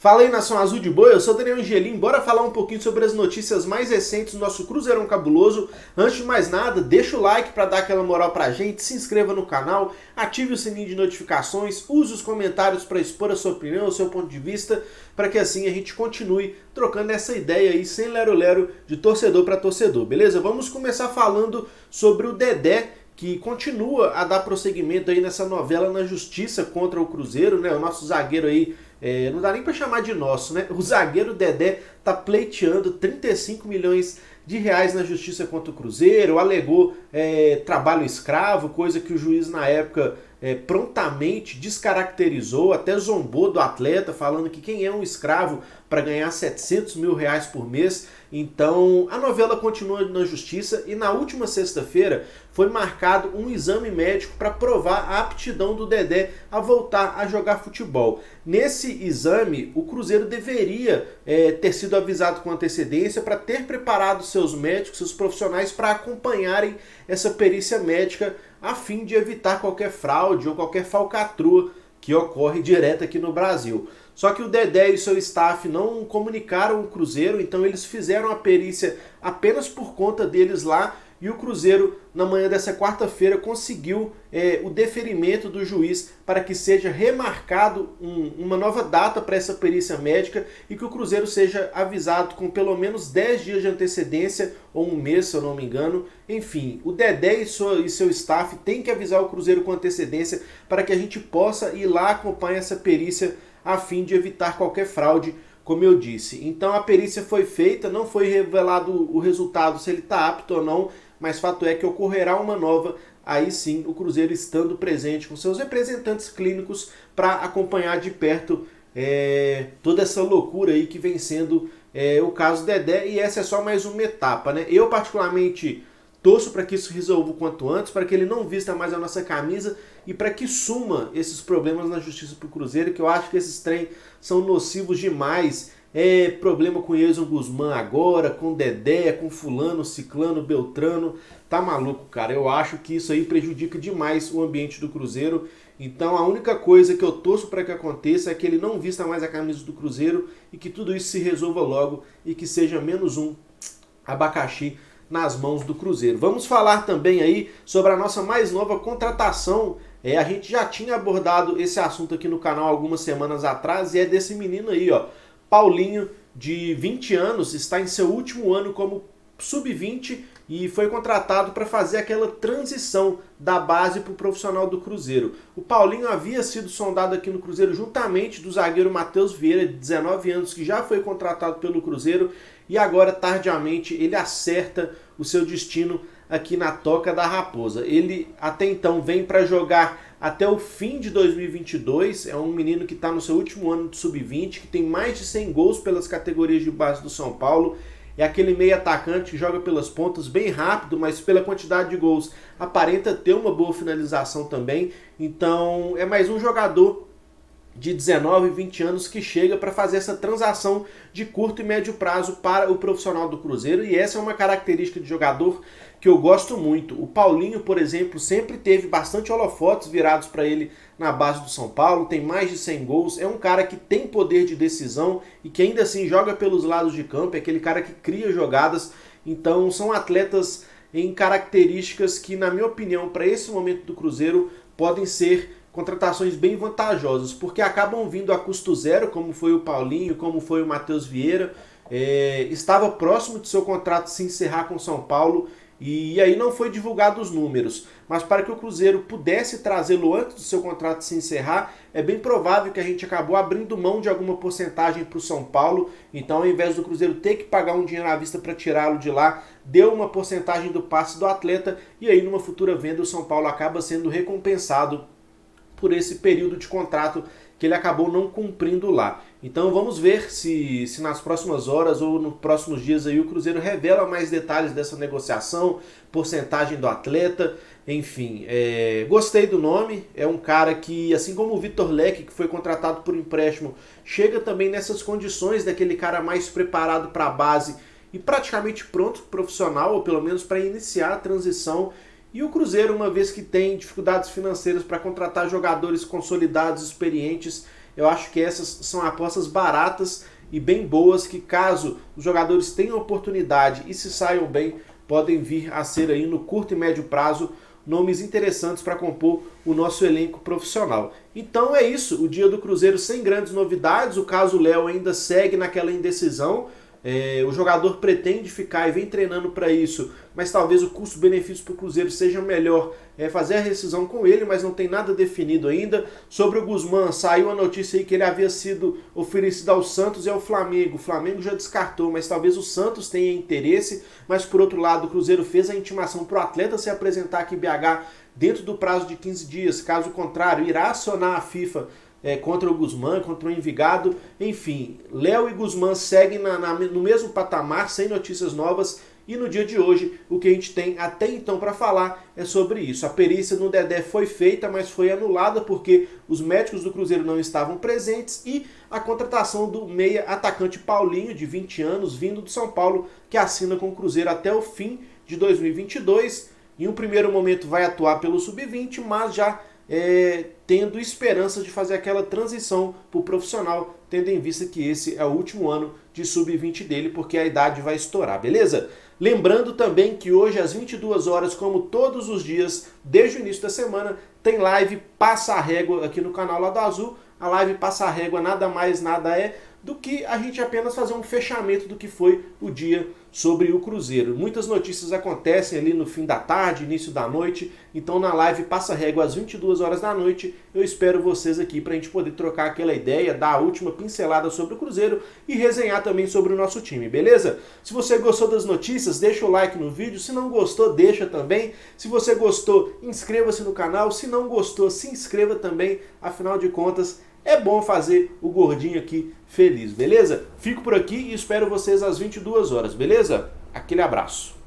Fala aí, Nação Azul de Boi, eu sou o Daniel Angelim, bora falar um pouquinho sobre as notícias mais recentes do nosso Cruzeirão Cabuloso. Antes de mais nada, deixa o like para dar aquela moral pra gente, se inscreva no canal, ative o sininho de notificações, use os comentários para expor a sua opinião, o seu ponto de vista, para que assim a gente continue trocando essa ideia aí, sem lero-lero, de torcedor para torcedor, beleza? Vamos começar falando sobre o Dedé, que continua a dar prosseguimento aí nessa novela na justiça contra o Cruzeiro, né? O nosso zagueiro aí, não dá nem para chamar de nosso, né? O zagueiro Dedé tá pleiteando 35 milhões de reais na justiça contra o Cruzeiro, alegou trabalho escravo, coisa que o juiz na época prontamente descaracterizou, até zombou do atleta, falando que quem é um escravo para ganhar 700 mil reais por mês. Então a novela continua na justiça e na última sexta-feira foi marcado um exame médico para provar a aptidão do Dedé a voltar a jogar futebol. Nesse exame, o Cruzeiro deveria ter sido avisado com antecedência para ter preparado seus médicos, seus profissionais para acompanharem essa perícia médica a fim de evitar qualquer fraude ou qualquer falcatrua que ocorre direto aqui no Brasil. Só que o Dedé e seu staff não comunicaram o Cruzeiro, então eles fizeram a perícia apenas por conta deles lá, e o Cruzeiro, na manhã dessa quarta-feira, conseguiu o deferimento do juiz para que seja remarcado uma nova data para essa perícia médica e que o Cruzeiro seja avisado com pelo menos 10 dias de antecedência, ou um mês, se eu não me engano. Enfim, o Dedé e seu staff têm que avisar o Cruzeiro com antecedência para que a gente possa ir lá acompanhar essa perícia a fim de evitar qualquer fraude, como eu disse. Então a perícia foi feita, não foi revelado o resultado se ele está apto ou não, mas fato é que ocorrerá uma nova, aí sim o Cruzeiro estando presente com seus representantes clínicos para acompanhar de perto toda essa loucura aí que vem sendo o caso Dedé, e essa é só mais uma etapa, né? Eu particularmente torço para que isso resolva o quanto antes, para que ele não vista mais a nossa camisa e para que suma esses problemas na justiça para o Cruzeiro, que eu acho que esses trem são nocivos demais. Problema com Eison Guzmán agora, com Dedé, com fulano, ciclano, beltrano. Tá maluco, cara. Eu acho que isso aí prejudica demais o ambiente do Cruzeiro. Então a única coisa que eu torço para que aconteça é que ele não vista mais a camisa do Cruzeiro e que tudo isso se resolva logo e que seja menos um abacaxi nas mãos do Cruzeiro. Vamos falar também aí sobre a nossa mais nova contratação. A gente já tinha abordado esse assunto aqui no canal algumas semanas atrás, e é desse menino aí, ó, Paulinho, de 20 anos, está em seu último ano como sub-20 e foi contratado para fazer aquela transição da base para o profissional do Cruzeiro. O Paulinho havia sido sondado aqui no Cruzeiro juntamente do zagueiro Matheus Vieira, de 19 anos, que já foi contratado pelo Cruzeiro, e agora, tardiamente, ele acerta o seu destino aqui na Toca da Raposa. Ele até então vem para jogar até o fim de 2022, é um menino que está no seu último ano de sub-20, que tem mais de 100 gols pelas categorias de base do São Paulo, é aquele meio atacante que joga pelas pontas bem rápido, mas pela quantidade de gols aparenta ter uma boa finalização também. Então é mais um jogador de 19 e 20 anos que chega para fazer essa transação de curto e médio prazo para o profissional do Cruzeiro, e essa é uma característica de jogador que eu gosto muito. O Paulinho, por exemplo, sempre teve bastante holofotes virados para ele na base do São Paulo, tem mais de 100 gols, é um cara que tem poder de decisão e que ainda assim joga pelos lados de campo, é aquele cara que cria jogadas. Então são atletas em características que, na minha opinião, para esse momento do Cruzeiro, podem ser contratações bem vantajosas, porque acabam vindo a custo zero, como foi o Paulinho, como foi o Matheus Vieira. Estava próximo de seu contrato se encerrar com o São Paulo, e aí não foi divulgado os números, mas para que o Cruzeiro pudesse trazê-lo antes do seu contrato se encerrar, é bem provável que a gente acabou abrindo mão de alguma porcentagem para o São Paulo. Então, ao invés do Cruzeiro ter que pagar um dinheiro à vista para tirá-lo de lá, deu uma porcentagem do passe do atleta, e aí numa futura venda o São Paulo acaba sendo recompensado por esse período de contrato que ele acabou não cumprindo lá. Então vamos ver se nas próximas horas ou nos próximos dias aí o Cruzeiro revela mais detalhes dessa negociação, porcentagem do atleta, enfim. Gostei do nome, é um cara que, assim como o Vitor Leque, que foi contratado por empréstimo, chega também nessas condições daquele cara mais preparado para a base e praticamente pronto profissional, ou pelo menos para iniciar a transição. E o Cruzeiro, uma vez que tem dificuldades financeiras para contratar jogadores consolidados, experientes, Eu acho que essas são apostas baratas e bem boas que, caso os jogadores tenham oportunidade e se saiam bem, podem vir a ser aí no curto e médio prazo nomes interessantes para compor o nosso elenco profissional. Então é isso, o dia do Cruzeiro sem grandes novidades, o caso Léo ainda segue naquela indecisão. O jogador pretende ficar e vem treinando para isso, mas talvez o custo-benefício para o Cruzeiro seja melhor fazer a rescisão com ele, mas não tem nada definido ainda. Sobre o Guzmán, saiu a notícia aí que ele havia sido oferecido ao Santos e ao Flamengo. O Flamengo já descartou, mas talvez o Santos tenha interesse. Mas por outro lado, o Cruzeiro fez a intimação para o atleta se apresentar aqui em BH dentro do prazo de 15 dias. Caso contrário, irá acionar a FIFA contra o Guzmán, contra o Envigado. Enfim, Léo e Guzmán seguem no mesmo patamar, sem notícias novas. E no dia de hoje, o que a gente tem até então para falar é sobre isso. A perícia no Dedé foi feita, mas foi anulada porque os médicos do Cruzeiro não estavam presentes, e a contratação do meia atacante Paulinho, de 20 anos, vindo do São Paulo, que assina com o Cruzeiro até o fim de 2022. Em um primeiro momento vai atuar pelo Sub-20, mas já tendo esperança de fazer aquela transição para o profissional, tendo em vista que esse é o último ano de Sub-20 dele, porque a idade vai estourar, beleza? Lembrando também que hoje às 22 horas, como todos os dias, desde o início da semana, tem live Passa a Régua aqui no canal Lado Azul. A live Passa a Régua nada mais, nada é do que a gente apenas fazer um fechamento do que foi o dia sobre o Cruzeiro. Muitas notícias acontecem ali no fim da tarde, início da noite, então na live Passa a Régua às 22 horas da noite, eu espero vocês aqui para a gente poder trocar aquela ideia, dar a última pincelada sobre o Cruzeiro e resenhar também sobre o nosso time, beleza? Se você gostou das notícias, deixa o like no vídeo, se não gostou, deixa também. Se você gostou, inscreva-se no canal, se não gostou, se inscreva também, afinal de contas, é bom fazer o gordinho aqui feliz, beleza? Fico por aqui e espero vocês às 22 horas, beleza? Aquele abraço.